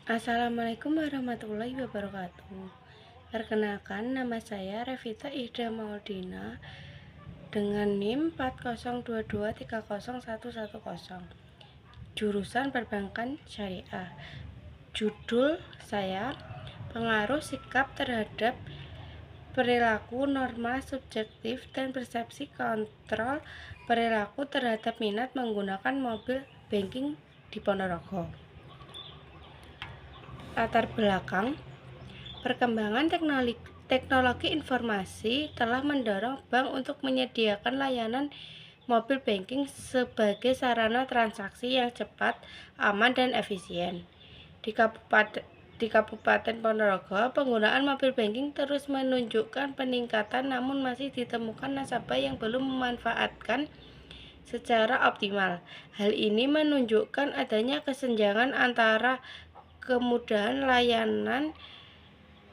Assalamualaikum warahmatullahi wabarakatuh. Perkenalkan, nama saya Revita Ida Maudina dengan NIM 4022301110. Jurusan Perbankan Syariah. Judul saya pengaruh sikap terhadap perilaku, norma subjektif dan persepsi kontrol perilaku terhadap minat menggunakan mobil banking di Ponorogo. Latar belakang: perkembangan teknologi informasi telah mendorong bank untuk menyediakan layanan mobil banking sebagai sarana transaksi yang cepat, aman, dan efisien. Di Kabupaten Ponorogo, penggunaan mobil banking terus menunjukkan peningkatan, namun masih ditemukan nasabah yang belum memanfaatkan secara optimal. Hal ini menunjukkan adanya kesenjangan antara kemudahan layanan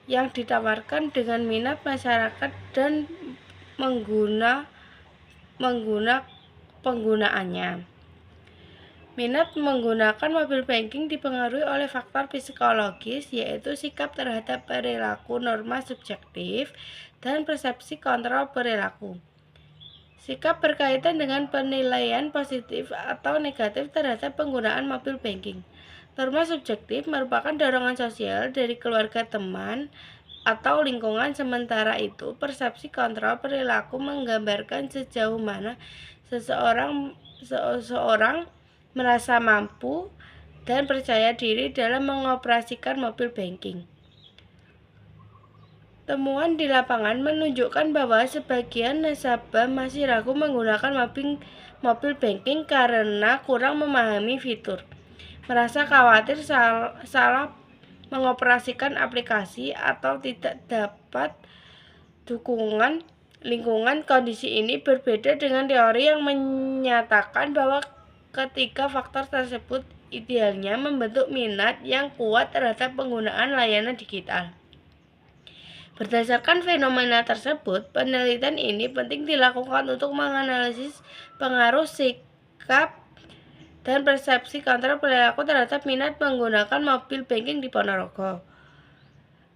yang ditawarkan dengan minat masyarakat dan penggunaannya. Minat menggunakan mobil banking dipengaruhi oleh faktor psikologis, yaitu sikap terhadap perilaku, norma subjektif, dan persepsi kontrol perilaku. Sikap berkaitan dengan penilaian positif atau negatif terhadap penggunaan mobil banking. Norma subjektif merupakan dorongan sosial dari keluarga, teman, atau lingkungan. Sementara itu, persepsi kontrol perilaku menggambarkan sejauh mana seseorang merasa mampu dan percaya diri dalam mengoperasikan mobil banking. Temuan di lapangan menunjukkan bahwa sebagian nasabah masih ragu menggunakan mobil banking karena kurang memahami fitur, merasa khawatir salah mengoperasikan aplikasi, atau tidak dapat dukungan lingkungan. Kondisi ini berbeda dengan teori yang menyatakan bahwa ketiga faktor tersebut idealnya membentuk minat yang kuat terhadap penggunaan layanan digital. Berdasarkan fenomena tersebut, penelitian ini penting dilakukan untuk menganalisis pengaruh sikap dan persepsi kontrol perilaku terhadap minat menggunakan mobil banking di Ponorogo.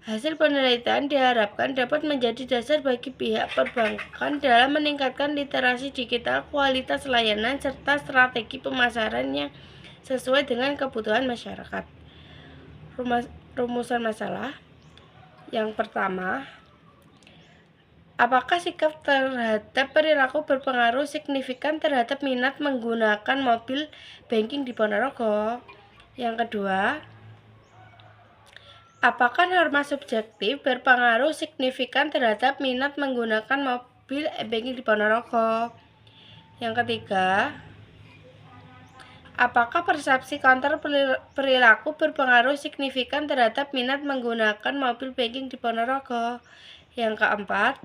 Hasil penelitian diharapkan dapat menjadi dasar bagi pihak perbankan dalam meningkatkan literasi digital, kualitas layanan, serta strategi pemasaran yang sesuai dengan kebutuhan masyarakat. Rumusan masalah. Yang pertama, apakah sikap terhadap perilaku berpengaruh signifikan terhadap minat menggunakan mobil banking di Ponorogo? Yang kedua, apakah norma subjektif berpengaruh signifikan terhadap minat menggunakan mobil banking di Ponorogo? Yang ketiga, apakah persepsi kontrol perilaku berpengaruh signifikan terhadap minat menggunakan mobil banking di Ponorogo? Yang keempat,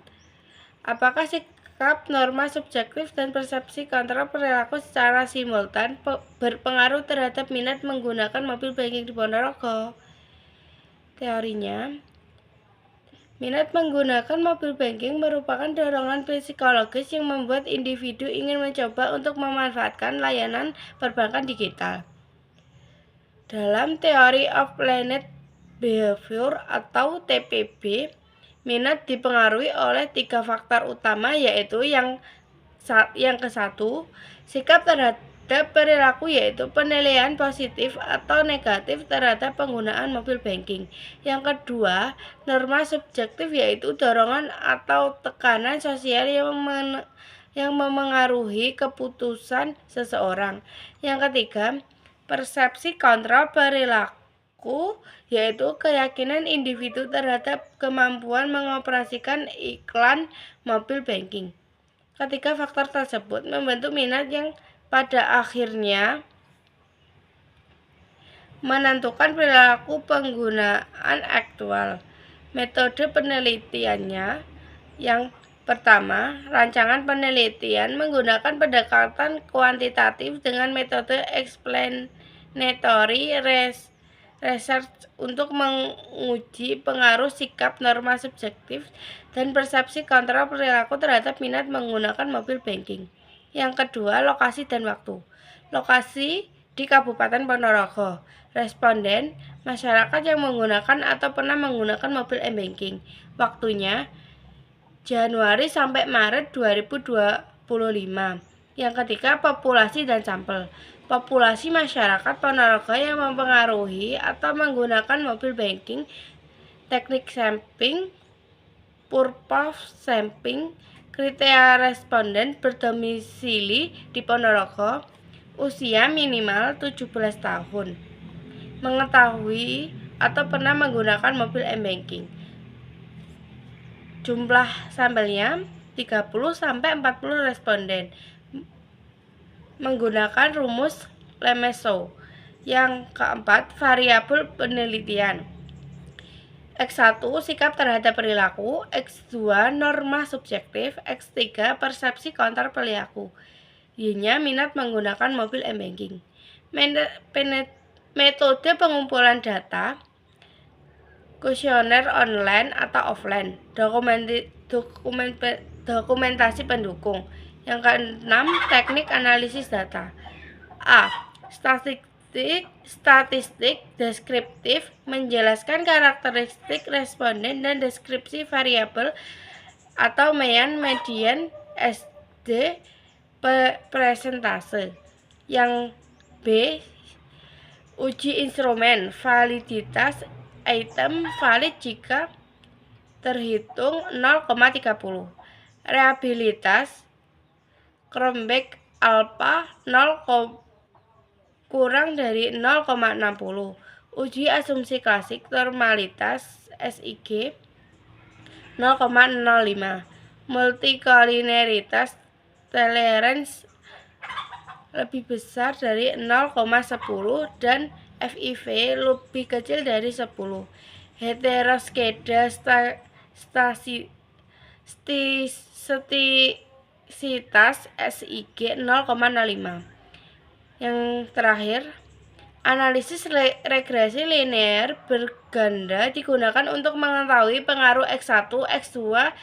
apakah sikap, norma subjektif, dan persepsi kontrol perilaku secara simultan berpengaruh terhadap minat menggunakan mobil banking di Ponorogo? Teorinya, minat menggunakan mobil banking merupakan dorongan psikologis yang membuat individu ingin mencoba untuk memanfaatkan layanan perbankan digital. Dalam teori of learned behavior atau TPB, minat dipengaruhi oleh 3 faktor utama, yaitu yang ke-1, sikap terhadap perilaku, yaitu penilaian positif atau negatif terhadap penggunaan mobil banking. Yang kedua, norma subjektif, yaitu dorongan atau tekanan sosial yang memengaruhi keputusan seseorang. Yang ketiga, persepsi kontrol perilaku, yaitu keyakinan individu terhadap kemampuan mengoperasikan iklan mobil banking. Ketiga faktor tersebut membentuk minat yang pada akhirnya menentukan perilaku penggunaan aktual. Metode penelitiannya: yang pertama, rancangan penelitian menggunakan pendekatan kuantitatif dengan metode explanatory research untuk menguji pengaruh sikap, norma subjektif, dan persepsi kontrol perilaku terhadap minat menggunakan mobil banking. Yang kedua, lokasi dan waktu. Lokasi di Kabupaten Ponorogo. Responden, masyarakat yang menggunakan atau pernah menggunakan mobil e-banking. Waktunya Januari sampai Maret 2025. Yang ketiga, populasi dan sampel. Populasi masyarakat Ponorogo yang mempengaruhi atau menggunakan mobil banking, teknik sampling, purpose sampling, kriteria responden berdomisili di Ponorogo, usia minimal 17 tahun, mengetahui atau pernah menggunakan mobil e-banking. Jumlah sampelnya 30-40 responden menggunakan rumus Lemeso. Yang keempat, variabel penelitian. X1 sikap terhadap perilaku, X2 norma subjektif, X3 persepsi konter perilaku. Y-nya minat menggunakan mobil e-banking. Metode pengumpulan data, kuesioner online atau offline, dokumentasi pendukung. Yang keenam, teknik analisis data. A. Statistik deskriptif, menjelaskan karakteristik responden dan deskripsi variabel atau median SD presentase. Yang B. Uji instrumen, validitas item valid jika terhitung 0,30. Reliabilitas Cronbach alpha 0 kurang dari 0,60. Uji asumsi klasik normalitas SIG 0,05. Multicollinearitas tolerance lebih besar dari 0,10 dan FIV lebih kecil dari 10. Heteroskedastisitas SIG 0,05. Yang terakhir, analisis regresi linear berganda digunakan untuk mengetahui pengaruh X1, X2,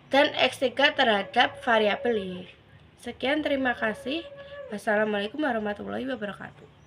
dan X3 terhadap variabel Y. Sekian, terima kasih. Wassalamualaikum warahmatullahi wabarakatuh.